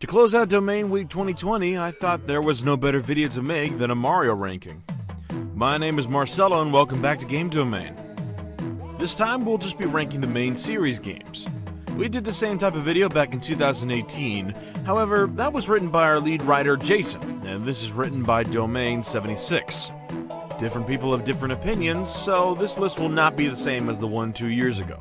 To close out Domain Week 2020, I thought there was no better video to make than a Mario ranking. My name is Marcelo and welcome back to Game Domain. This time we'll just be ranking the main series games. We did the same type of video back in 2018, however, that was written by our lead writer Jason, and this is written by Domain 76. Different people have different opinions, so this list will not be the same as the one 2 years ago.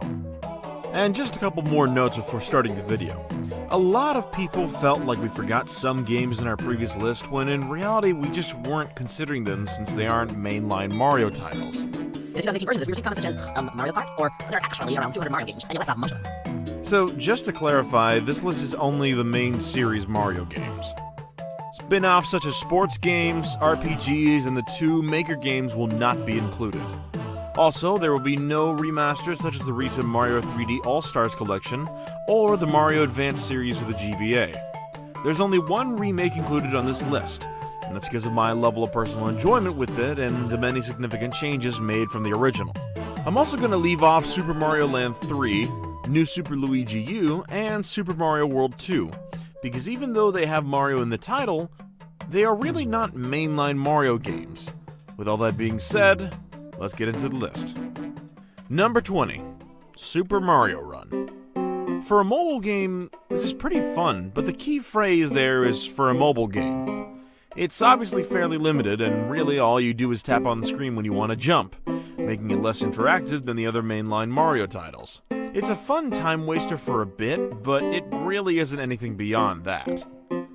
And just a couple more notes before starting the video. A lot of people felt like we forgot some games in our previous list when in reality we just weren't considering them since they aren't mainline Mario titles. The 2018 version of this, we received comments such as Mario Kart, or there are actually around 200 Mario games, and you left out most of them. So, just to clarify, this list is only the main series Mario games. Spin-offs such as sports games, RPGs, and the 2 Maker games will not be included. Also, there will be no remasters such as the recent Mario 3D All-Stars collection, or the Mario Advance series for the GBA. There's only one remake included on this list, and that's because of my level of personal enjoyment with it and the many significant changes made from the original. I'm also going to leave off Super Mario Land 3, New Super Luigi U, and Super Mario World 2, because even though they have Mario in the title, they are really not mainline Mario games. With all that being said, let's get into the list. Number 20, Super Mario Run. For a mobile game, this is pretty fun, but the key phrase there is for a mobile game. It's obviously fairly limited, and really all you do is tap on the screen when you want to jump, making it less interactive than the other mainline Mario titles. It's a fun time waster for a bit, but it really isn't anything beyond that.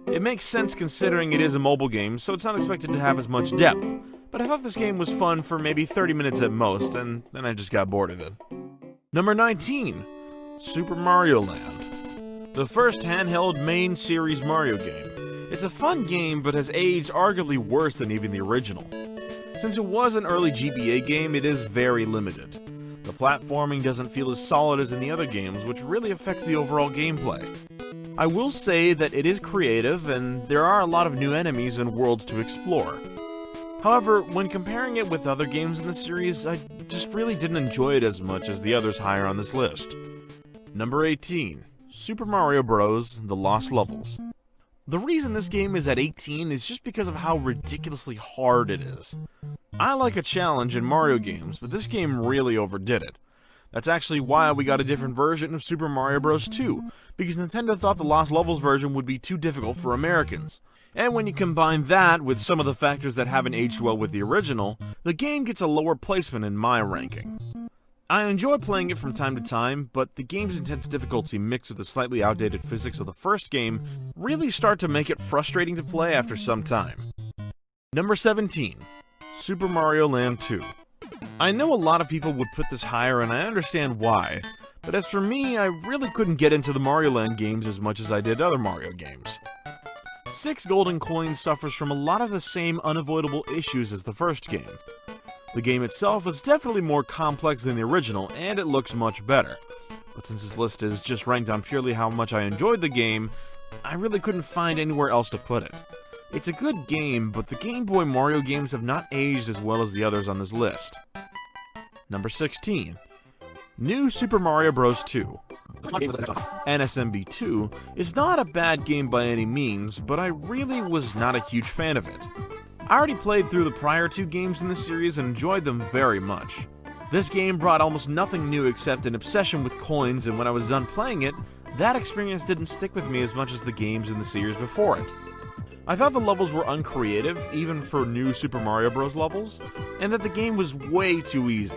It makes sense considering it is a mobile game, so it's not expected to have as much depth, but I thought this game was fun for maybe 30 minutes at most, and then I just got bored of it. Number 19, Super Mario Land. The first handheld main series Mario game. It's a fun game, but has aged arguably worse than even the original. Since it was an early GBA game, it is very limited. The platforming doesn't feel as solid as in the other games, which really affects the overall gameplay. I will say that it is creative, and there are a lot of new enemies and worlds to explore. However, when comparing it with other games in the series, I just really didn't enjoy it as much as the others higher on this list. Number 18, Super Mario Bros. The Lost Levels. The reason this game is at 18 is just because of how ridiculously hard it is. I like a challenge in Mario games, but this game really overdid it. That's actually why we got a different version of Super Mario Bros. 2, because Nintendo thought the Lost Levels version would be too difficult for Americans. And when you combine that with some of the factors that haven't aged well with the original, the game gets a lower placement in my ranking. I enjoy playing it from time to time, but the game's intense difficulty mixed with the slightly outdated physics of the first game really start to make it frustrating to play after some time. Number 17, Super Mario Land 2. I know a lot of people would put this higher and I understand why, but as for me, I really couldn't get into the Mario Land games as much as I did other Mario games. 6 Golden Coins suffers from a lot of the same unavoidable issues as the first game. The game itself is definitely more complex than the original, and it looks much better. But since this list is just ranked on purely how much I enjoyed the game, I really couldn't find anywhere else to put it. It's a good game, but the Game Boy Mario games have not aged as well as the others on this list. Number 16, New Super Mario Bros. 2. NSMB 2 is not a bad game by any means, but I really was not a huge fan of it. I already played through the prior 2 games in the series and enjoyed them very much. This game brought almost nothing new except an obsession with coins, and when I was done playing it, that experience didn't stick with me as much as the games in the series before it. I thought the levels were uncreative, even for new Super Mario Bros. Levels, and that the game was way too easy.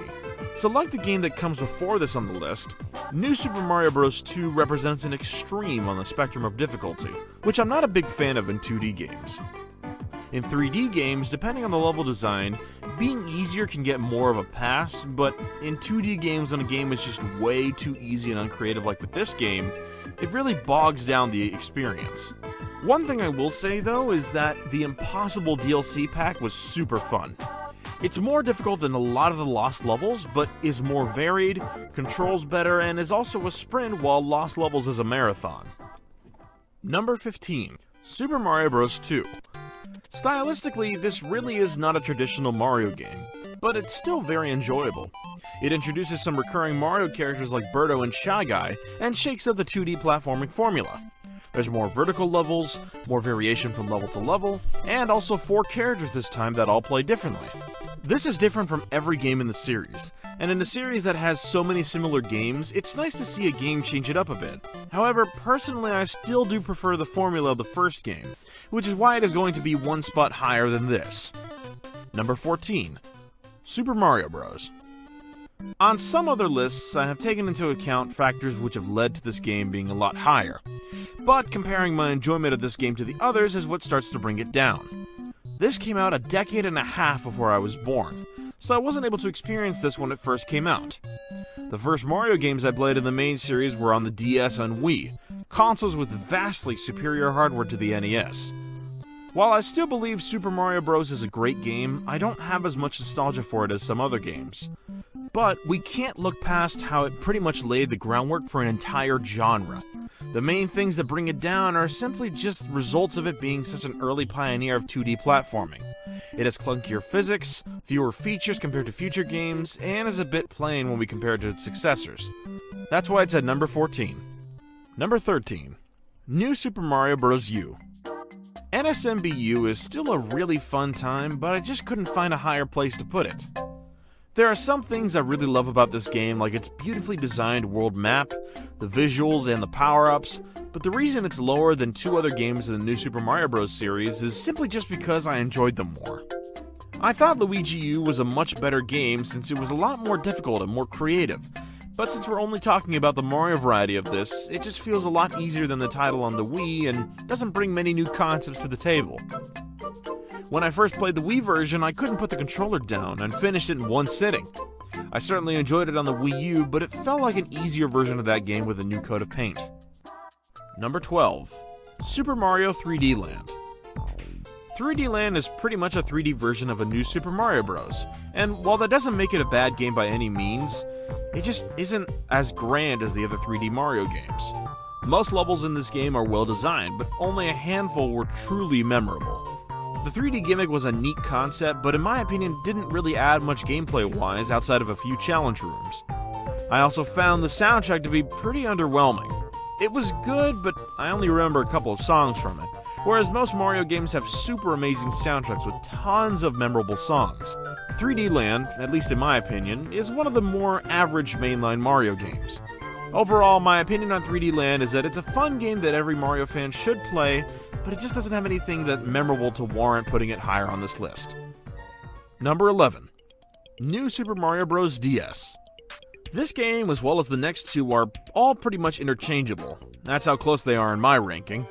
So like the game that comes before this on the list, New Super Mario Bros. 2 represents an extreme on the spectrum of difficulty, which I'm not a big fan of in 2D games. In 3D games, depending on the level design, being easier can get more of a pass, but in 2D games when a game is just way too easy and uncreative like with this game, it really bogs down the experience. One thing I will say though is that the Impossible DLC pack was super fun. It's more difficult than a lot of the Lost Levels, but is more varied, controls better, and is also a sprint while Lost Levels is a marathon. Number 15, Super Mario Bros. 2. Stylistically, this really is not a traditional Mario game, but it's still very enjoyable. It introduces some recurring Mario characters like Birdo and Shy Guy, and shakes up the 2D platforming formula. There's more vertical levels, more variation from level to level, and also 4 characters this time that all play differently. This is different from every game in the series, and in a series that has so many similar games, it's nice to see a game change it up a bit. However, personally I still do prefer the formula of the first game, which is why it is going to be one spot higher than this. Number 14. Super Mario Bros. On some other lists, I have taken into account factors which have led to this game being a lot higher, but comparing my enjoyment of this game to the others is what starts to bring it down. This came out a decade and a half before I was born, so I wasn't able to experience this when it first came out. The first Mario games I played in the main series were on the DS and Wii, consoles with vastly superior hardware to the NES. While I still believe Super Mario Bros. Is a great game, I don't have as much nostalgia for it as some other games. But we can't look past how it pretty much laid the groundwork for an entire genre. The main things that bring it down are simply just results of it being such an early pioneer of 2D platforming. It has clunkier physics, fewer features compared to future games, and is a bit plain when we compare it to its successors. That's why it's at number 14. Number 13. New Super Mario Bros. U. NSMBU is still a really fun time, but I just couldn't find a higher place to put it. There are some things I really love about this game, like its beautifully designed world map, the visuals, and the power-ups, but the reason it's lower than 2 other games in the New Super Mario Bros. Series is simply just because I enjoyed them more. I thought Luigi U was a much better game since it was a lot more difficult and more creative, but since we're only talking about the Mario variety of this, it just feels a lot easier than the title on the Wii and doesn't bring many new concepts to the table. When I first played the Wii version, I couldn't put the controller down and finished it in one sitting. I certainly enjoyed it on the Wii U, but it felt like an easier version of that game with a new coat of paint. Number 12. Super Mario 3D Land. 3D Land is pretty much a 3D version of a New Super Mario Bros. And while that doesn't make it a bad game by any means, it just isn't as grand as the other 3D Mario games. Most levels in this game are well designed, but only a handful were truly memorable. The 3D gimmick was a neat concept, but in my opinion didn't really add much gameplay-wise outside of a few challenge rooms. I also found the soundtrack to be pretty underwhelming. It was good, but I only remember a couple of songs from it, whereas most Mario games have super amazing soundtracks with tons of memorable songs. 3D Land, at least in my opinion, is one of the more average mainline Mario games. Overall, my opinion on 3D Land is that it's a fun game that every Mario fan should play, but it just doesn't have anything that's memorable to warrant putting it higher on this list. Number 11. New Super Mario Bros. DS. This game, as well as the next 2, are all pretty much interchangeable. That's how close they are in my ranking.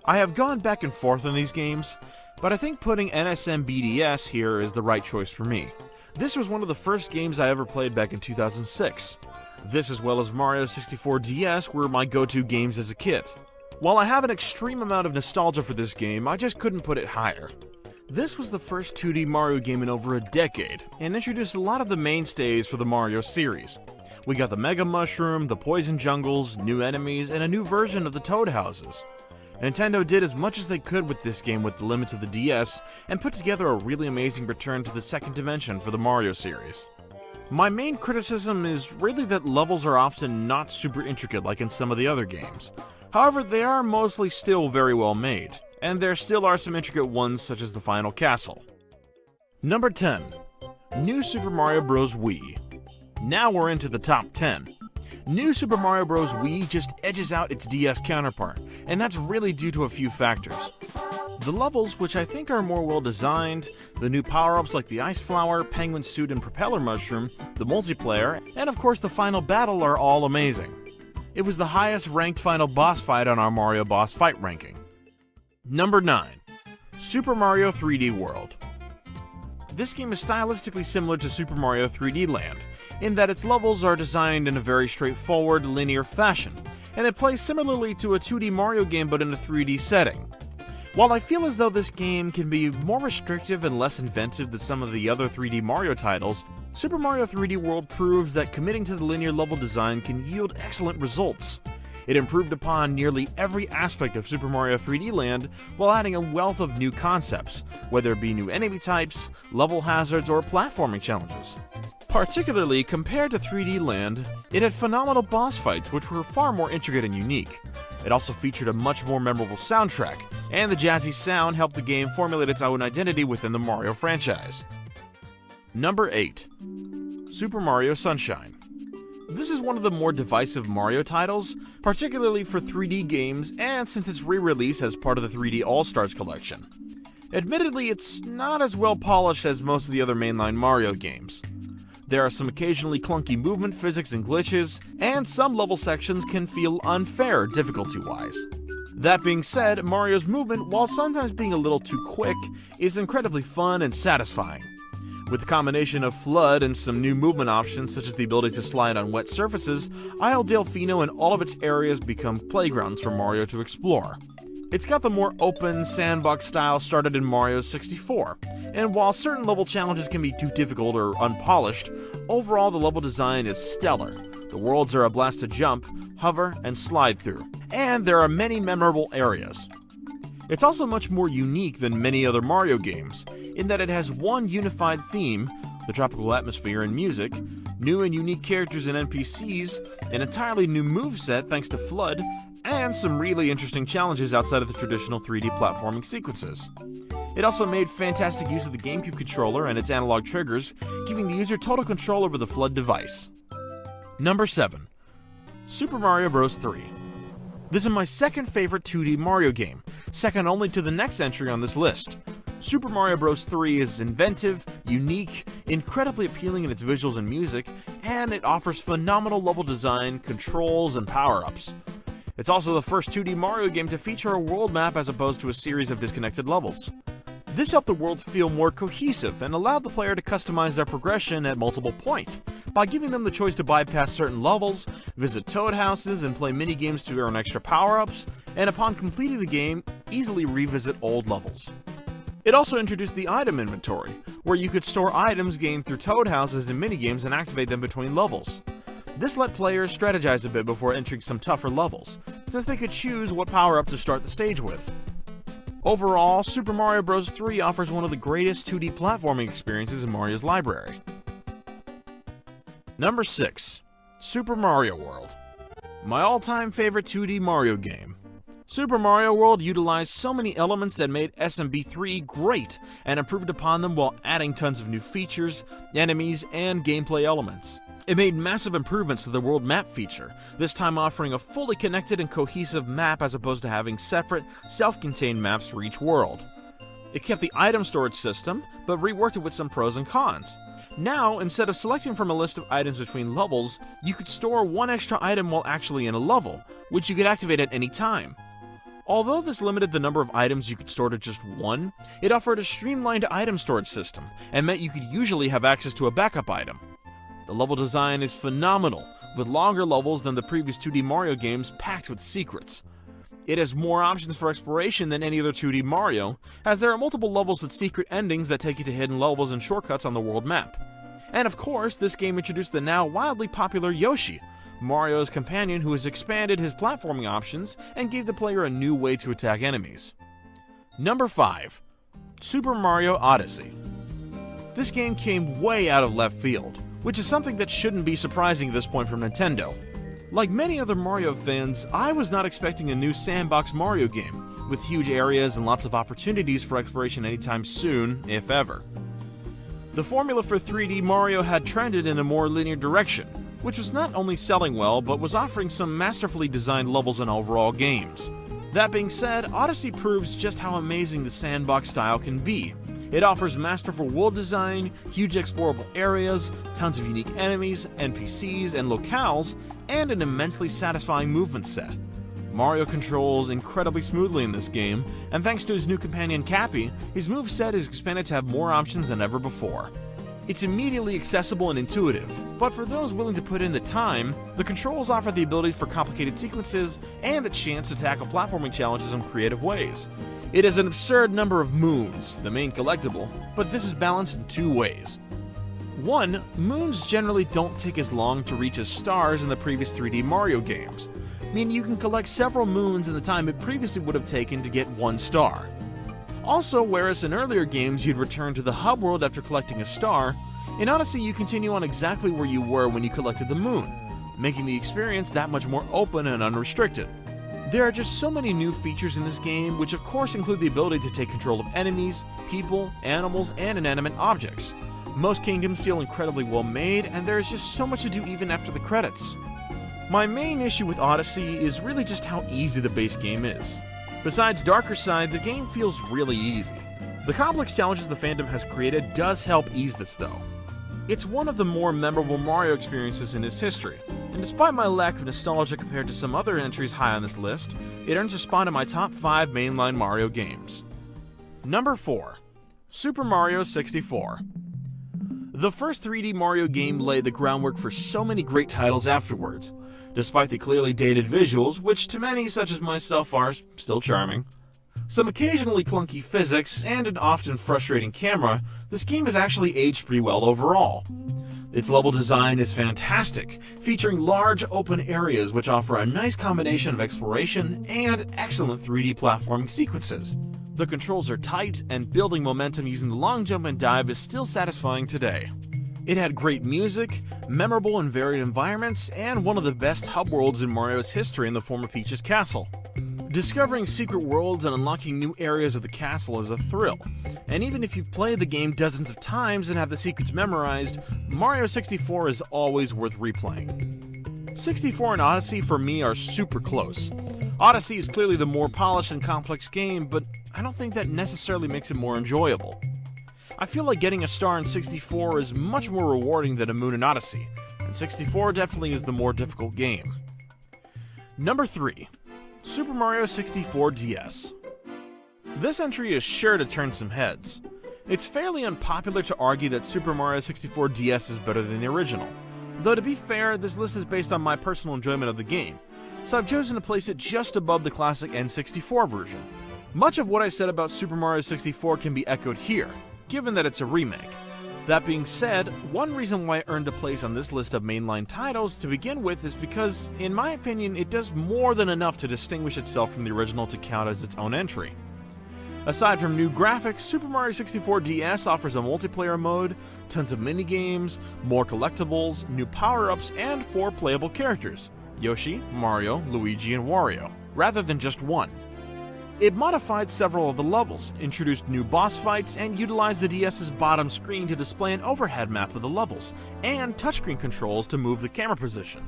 I have gone back and forth on these games, but I think putting NSMBDS here is the right choice for me. This was one of the first games I ever played back in 2006. This, as well as Mario 64 DS, were my go-to games as a kid. While I have an extreme amount of nostalgia for this game, I just couldn't put it higher. This was the first 2D Mario game in over a decade, and introduced a lot of the mainstays for the Mario series. We got the Mega Mushroom, the Poison Jungles, new enemies, and a new version of the Toad Houses. Nintendo did as much as they could with this game with the limits of the DS, and put together a really amazing return to the second dimension for the Mario series. My main criticism is really that levels are often not super intricate like in some of the other games. However, they are mostly still very well made, and there still are some intricate ones such as the final castle. Number 10. New Super Mario Bros. Wii. Now we're into the top 10. New Super Mario Bros. Wii just edges out its DS counterpart, and that's really due to a few factors. The levels, which I think are more well designed, the new power-ups like the Ice Flower, Penguin Suit, and Propeller Mushroom, the multiplayer, and of course the final battle are all amazing. It was the highest ranked final boss fight on our Mario Boss Fight ranking. Number 9. Super Mario 3D World. This game is stylistically similar to Super Mario 3D Land, in that its levels are designed in a very straightforward, linear fashion, and it plays similarly to a 2D Mario game but in a 3D setting. While I feel as though this game can be more restrictive and less inventive than some of the other 3D Mario titles, Super Mario 3D World proves that committing to the linear level design can yield excellent results. It improved upon nearly every aspect of Super Mario 3D Land while adding a wealth of new concepts, whether it be new enemy types, level hazards, or platforming challenges. Particularly compared to 3D Land, it had phenomenal boss fights which were far more intricate and unique. It also featured a much more memorable soundtrack, and the jazzy sound helped the game formulate its own identity within the Mario franchise. Number 8. Super Mario Sunshine. This is one of the more divisive Mario titles, particularly for 3D games and since its re-release as part of the 3D All-Stars collection. Admittedly, it's not as well polished as most of the other mainline Mario games. There are some occasionally clunky movement physics and glitches, and some level sections can feel unfair difficulty-wise. That being said, Mario's movement, while sometimes being a little too quick, is incredibly fun and satisfying. With the combination of FLUDD and some new movement options such as the ability to slide on wet surfaces, Isle Delfino and all of its areas become playgrounds for Mario to explore. It's got the more open, sandbox style started in Mario 64, and while certain level challenges can be too difficult or unpolished, overall the level design is stellar. The worlds are a blast to jump, hover, and slide through, and there are many memorable areas. It's also much more unique than many other Mario games, in that it has one unified theme, the tropical atmosphere and music, new and unique characters and NPCs, an entirely new moveset thanks to FLUDD, and some really interesting challenges outside of the traditional 3D platforming sequences. It also made fantastic use of the GameCube controller and its analog triggers, giving the user total control over the FLUDD device. Number 7. Super Mario Bros. 3. This is my second favorite 2D Mario game, second only to the next entry on this list. Super Mario Bros. 3 is inventive, unique, incredibly appealing in its visuals and music, and it offers phenomenal level design, controls, and power-ups. It's also the first 2D Mario game to feature a world map as opposed to a series of disconnected levels. This helped the worlds feel more cohesive and allowed the player to customize their progression at multiple points, by giving them the choice to bypass certain levels, visit toad houses, and play mini-games to earn extra power-ups, and upon completing the game, easily revisit old levels. It also introduced the item inventory, where you could store items gained through toad houses and minigames and activate them between levels. This let players strategize a bit before entering some tougher levels, since they could choose what power-up to start the stage with. Overall, Super Mario Bros. 3 offers one of the greatest 2D platforming experiences in Mario's library. Number 6. Super Mario World. My all-time favorite 2D Mario game. Super Mario World utilized so many elements that made SMB3 great and improved upon them while adding tons of new features, enemies, and gameplay elements. It made massive improvements to the world map feature, this time offering a fully connected and cohesive map as opposed to having separate, self-contained maps for each world. It kept the item storage system, but reworked it with some pros and cons. Now, instead of selecting from a list of items between levels, you could store one extra item while actually in a level, which you could activate at any time. Although this limited the number of items you could store to just one, it offered a streamlined item storage system, and meant you could usually have access to a backup item. The level design is phenomenal, with longer levels than the previous 2D Mario games packed with secrets. It has more options for exploration than any other 2D Mario, as there are multiple levels with secret endings that take you to hidden levels and shortcuts on the world map. And of course, this game introduced the now wildly popular Yoshi, Mario's companion who has expanded his platforming options and gave the player a new way to attack enemies. Number 5. Super Mario Odyssey. This game came way out of left field, which is something that shouldn't be surprising at this point from Nintendo. Like many other Mario fans, I was not expecting a new sandbox Mario game, with huge areas and lots of opportunities for exploration anytime soon, if ever. The formula for 3D Mario had trended in a more linear direction, which was not only selling well, but was offering some masterfully designed levels and overall games. That being said, Odyssey proves just how amazing the sandbox style can be. It offers masterful world design, huge explorable areas, tons of unique enemies, NPCs, and locales, and an immensely satisfying movement set. Mario controls incredibly smoothly in this game, and thanks to his new companion Cappy, his moveset is expanded to have more options than ever before. It's immediately accessible and intuitive, but for those willing to put in the time, the controls offer the ability for complicated sequences and the chance to tackle platforming challenges in creative ways. It has an absurd number of moons, the main collectible, but this is balanced in two ways. One, moons generally don't take as long to reach as stars in the previous 3D Mario games, meaning you can collect several moons in the time it previously would have taken to get one star. Also, whereas in earlier games you'd return to the hub world after collecting a star, In Odyssey, you continue on exactly where you were when you collected the moon, making the experience that much more open and unrestricted. There are just so many new features in this game, which of course include the ability to take control of enemies, people, animals, and inanimate objects. Most kingdoms feel incredibly well made, and there is just so much to do even after the credits. My main issue with Odyssey is really just how easy the base game is. Besides Darker Side, the game feels really easy. The complex challenges the fandom has created does help ease this though. It's one of the more memorable Mario experiences in its history, and despite my lack of nostalgia compared to some other entries high on this list, it earns a spot in my top 5 mainline Mario games. Number 4. Super Mario 64. The first 3D Mario game laid the groundwork for so many great titles afterwards. Despite the clearly dated visuals, which to many such as myself are still charming, some occasionally clunky physics, and an often frustrating camera, this game has actually aged pretty well overall. Its level design is fantastic, featuring large open areas which offer a nice combination of exploration and excellent 3D platforming sequences. The controls are tight, and building momentum using the long jump and dive is still satisfying today. It had great music, memorable and varied environments, and one of the best hub worlds in Mario's history in the form of Peach's Castle. Discovering secret worlds and unlocking new areas of the castle is a thrill, and even if you've played the game dozens of times and have the secrets memorized, Mario 64 is always worth replaying. 64 and Odyssey for me are super close. Odyssey is clearly the more polished and complex game, but I don't think that necessarily makes it more enjoyable. I feel like getting a star in 64 is much more rewarding than a moon in Odyssey, and 64 definitely is the more difficult game. Number 3. Super Mario 64 DS. This entry is sure to turn some heads. It's fairly unpopular to argue that Super Mario 64 DS is better than the original, though to be fair, this list is based on my personal enjoyment of the game, so I've chosen to place it just above the classic N64 version. Much of what I said about Super Mario 64 can be echoed here, given that it's a remake. That being said, one reason why it earned a place on this list of mainline titles to begin with is because, in my opinion, it does more than enough to distinguish itself from the original to count as its own entry. Aside from new graphics, Super Mario 64 DS offers a multiplayer mode, tons of minigames, more collectibles, new power-ups, and 4 playable characters: Yoshi, Mario, Luigi, and Wario, rather than just one. It modified several of the levels, introduced new boss fights, and utilized the DS's bottom screen to display an overhead map of the levels, and touchscreen controls to move the camera position.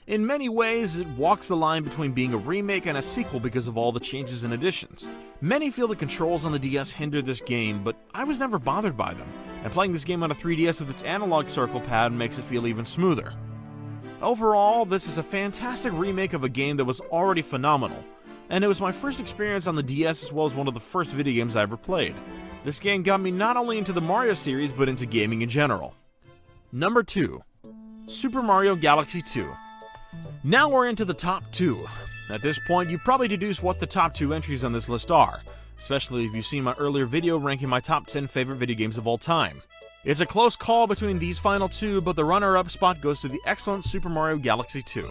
In many ways, it walks the line between being a remake and a sequel because of all the changes and additions. Many feel the controls on the DS hinder this game, but I was never bothered by them, and playing this game on a 3DS with its analog circle pad makes it feel even smoother. Overall, this is a fantastic remake of a game that was already phenomenal, and it was my first experience on the DS as well as one of the first video games I ever played. This game got me not only into the Mario series, but into gaming in general. Number 2. Super Mario Galaxy 2. Now we're into the top 2. At this point, you've probably deduced what the top 2 entries on this list are, especially if you've seen my earlier video ranking my top 10 favorite video games of all time. It's a close call between these final 2, but the runner-up spot goes to the excellent Super Mario Galaxy 2.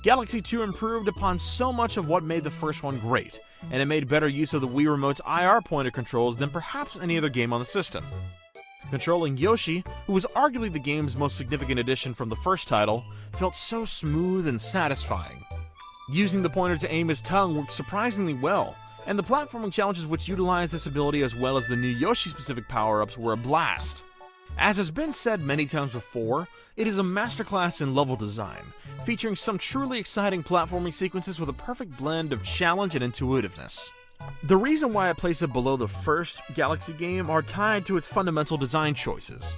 Galaxy 2 improved upon so much of what made the first one great, and it made better use of the Wii Remote's IR pointer controls than perhaps any other game on the system. Controlling Yoshi, who was arguably the game's most significant addition from the first title, felt so smooth and satisfying. Using the pointer to aim his tongue worked surprisingly well, and the platforming challenges which utilized this ability as well as the new Yoshi-specific power-ups were a blast. As has been said many times before, it is a masterclass in level design, featuring some truly exciting platforming sequences with a perfect blend of challenge and intuitiveness. The reason why I place it below the first Galaxy game are tied to its fundamental design choices.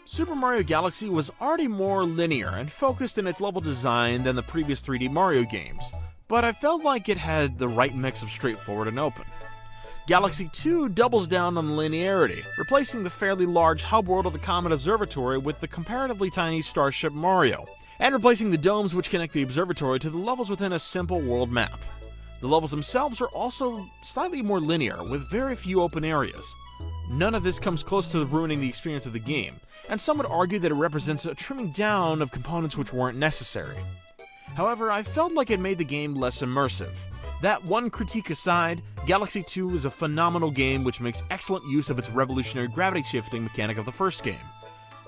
Super Mario Galaxy was already more linear and focused in its level design than the previous 3D Mario games, but I felt like it had the right mix of straightforward and open. Galaxy 2 doubles down on linearity, replacing the fairly large hub world of the Comet Observatory with the comparatively tiny Starship Mario, and replacing the domes which connect the observatory to the levels within a simple world map. The levels themselves are also slightly more linear, with very few open areas. None of this comes close to ruining the experience of the game, and some would argue that it represents a trimming down of components which weren't necessary. However, I felt like it made the game less immersive. That one critique aside, Galaxy 2 is a phenomenal game which makes excellent use of its revolutionary gravity shifting mechanic of the first game.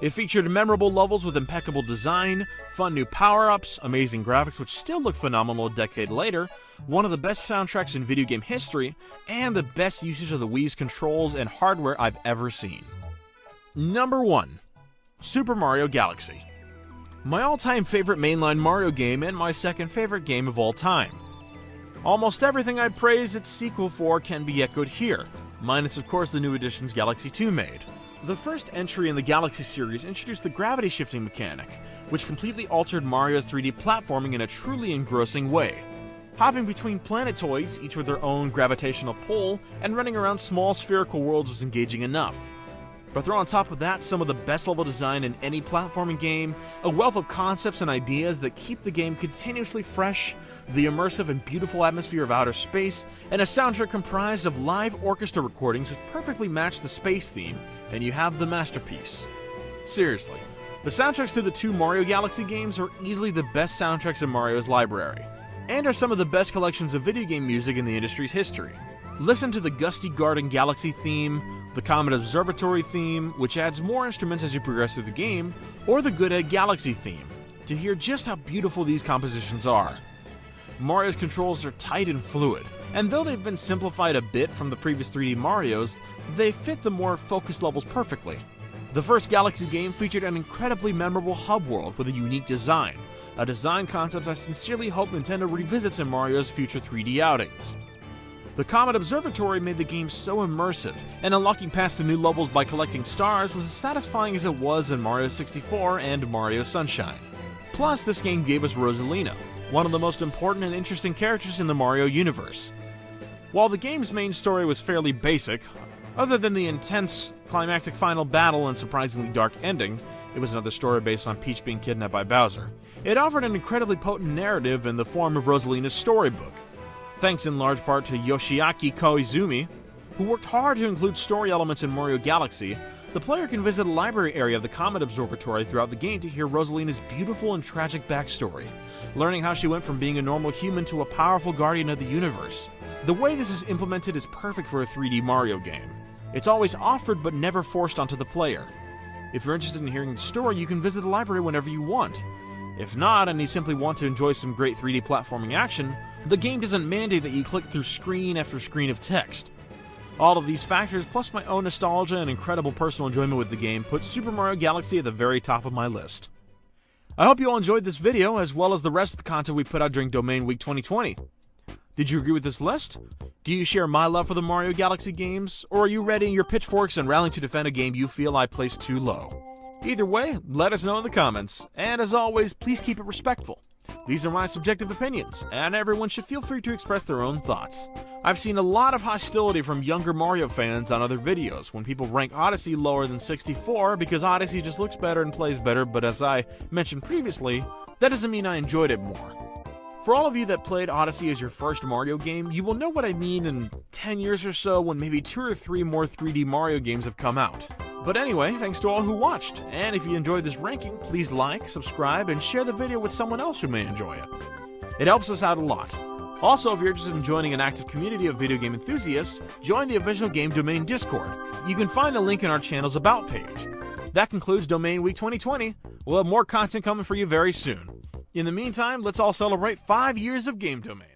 It featured memorable levels with impeccable design, fun new power-ups, amazing graphics which still look phenomenal a decade later, one of the best soundtracks in video game history, and the best usage of the Wii's controls and hardware I've ever seen. Number 1. Super Mario Galaxy. My all-time favorite mainline Mario game and my second favorite game of all time. Almost everything I praise its sequel for can be echoed here, minus of course the new additions Galaxy 2 made. The first entry in the Galaxy series introduced the gravity shifting mechanic, which completely altered Mario's 3D platforming in a truly engrossing way. Hopping between planetoids, each with their own gravitational pull, and running around small spherical worlds was engaging enough. But throw on top of that some of the best level design in any platforming game, a wealth of concepts and ideas that keep the game continuously fresh, the immersive and beautiful atmosphere of outer space, and a soundtrack comprised of live orchestra recordings which perfectly match the space theme, and you have the masterpiece. Seriously, the soundtracks to the 2 Mario Galaxy games are easily the best soundtracks in Mario's library, and are some of the best collections of video game music in the industry's history. Listen to the Gusty Garden Galaxy theme, the Comet Observatory theme, which adds more instruments as you progress through the game, or the Good Egg Galaxy theme, to hear just how beautiful these compositions are. Mario's controls are tight and fluid, and though they've been simplified a bit from the previous 3D Marios, they fit the more focused levels perfectly. The first Galaxy game featured an incredibly memorable hub world with a unique design, a design concept I sincerely hope Nintendo revisits in Mario's future 3D outings. The Comet Observatory made the game so immersive, and unlocking past the new levels by collecting stars was as satisfying as it was in Mario 64 and Mario Sunshine. Plus, this game gave us Rosalina, one of the most important and interesting characters in the Mario universe. While the game's main story was fairly basic, other than the intense, climactic final battle and surprisingly dark ending, it was another story based on Peach being kidnapped by Bowser. It offered an incredibly potent narrative in the form of Rosalina's storybook. Thanks in large part to Yoshiaki Koizumi, who worked hard to include story elements in Mario Galaxy, the player can visit a library area of the Comet Observatory throughout the game to hear Rosalina's beautiful and tragic backstory, learning how she went from being a normal human to a powerful guardian of the universe. The way this is implemented is perfect for a 3D Mario game. It's always offered but never forced onto the player. If you're interested in hearing the story, you can visit the library whenever you want. If not, and you simply want to enjoy some great 3D platforming action, the game doesn't mandate that you click through screen after screen of text. All of these factors, plus my own nostalgia and incredible personal enjoyment with the game, put Super Mario Galaxy at the very top of my list. I hope you all enjoyed this video, as well as the rest of the content we put out during Domain Week 2020. Did you agree with this list? Do you share my love for the Mario Galaxy games, or are you readying your pitchforks and rallying to defend a game you feel I placed too low? Either way, let us know in the comments, and as always, please keep it respectful. These are my subjective opinions, and everyone should feel free to express their own thoughts. I've seen a lot of hostility from younger Mario fans on other videos when people rank Odyssey lower than 64 because Odyssey just looks better and plays better, but as I mentioned previously, that doesn't mean I enjoyed it more. For all of you that played Odyssey as your first Mario game, you will know what I mean in 10 years or so when maybe 2 or 3 more 3D Mario games have come out. But anyway, thanks to all who watched, and if you enjoyed this ranking, please like, subscribe, and share the video with someone else who may enjoy it. It helps us out a lot. Also, if you're interested in joining an active community of video game enthusiasts, join the official Game Domain Discord. You can find the link in our channel's About page. That concludes Domain Week 2020. We'll have more content coming for you very soon. In the meantime, let's all celebrate 5 years of Game Domain.